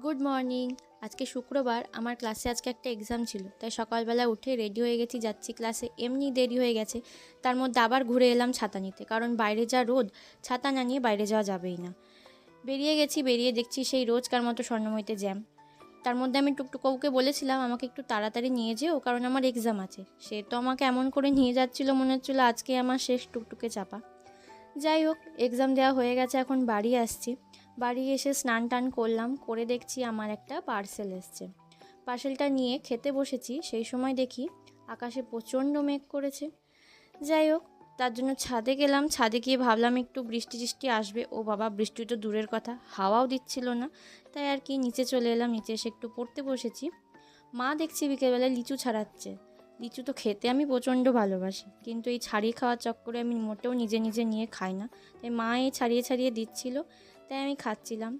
Good morning. আজকে শুক্রবার, আমার ক্লাসে আজকে একটা এক্সাম ছিল, তাই সকালবেলা উঠে রেডি হয়ে গেছি, যাচ্ছি ক্লাসে। এমনি দেরি হয়ে গেছে, তার মধ্যে আবার ঘুরে এলাম ছাতা নিতে, কারণ বাইরে যা রোদ, ছাতা না নিয়ে বাইরে যাওয়া যাবেই না। বেরিয়ে গেছি, বেরিয়ে দেখছি সেই রোজকার মতো স্বর্ণময়ীতে জ্যাম। তার মধ্যে আমি টুকটুকাউকে বলেছিলাম আমাকে একটু তাড়াতাড়ি নিয়ে যেও, কারণ আমার এক্সাম আছে। সে তো আমাকে এমন করে নিয়ে যাচ্ছিল, মনে হচ্ছিলো আজকে আমার শেষ টুকটুকে চাপা। যাই হোক, এক্সাম দেওয়া হয়ে গেছে, এখন বাড়ি আসছি। বাড়ি এসে স্নান টান করলাম, করে দেখছি আমার একটা পার্সেল এসছে। পার্সেলটা নিয়ে খেতে বসেছি, সেই সময় দেখি আকাশে প্রচণ্ড মেঘ করেছে। যাই হোক, তার জন্য ছাদে গেলাম। ছাদে গিয়ে ভাবলাম একটু বৃষ্টি টিষ্টি আসবে। ও বাবা, বৃষ্টি তো দূরের কথা, হাওয়াও দিচ্ছিল না। তাই আর কি নিচে চলে এলাম, নিচে এসে একটু পড়তে বসেছি। মা দেখছি বিকেলবেলায় লিচু ছাড়াচ্ছে। লিচু তো খেতে আমি প্রচণ্ড ভালোবাসি, কিন্তু এই ছাড়িয়ে খাওয়ার চক্করে আমি মোটেও নিজে নিজে নিয়ে খাই না। তাই মা এই ছাড়িয়ে ছাড়িয়ে দিচ্ছিল, তাই আমি খাচ্ছিলাম।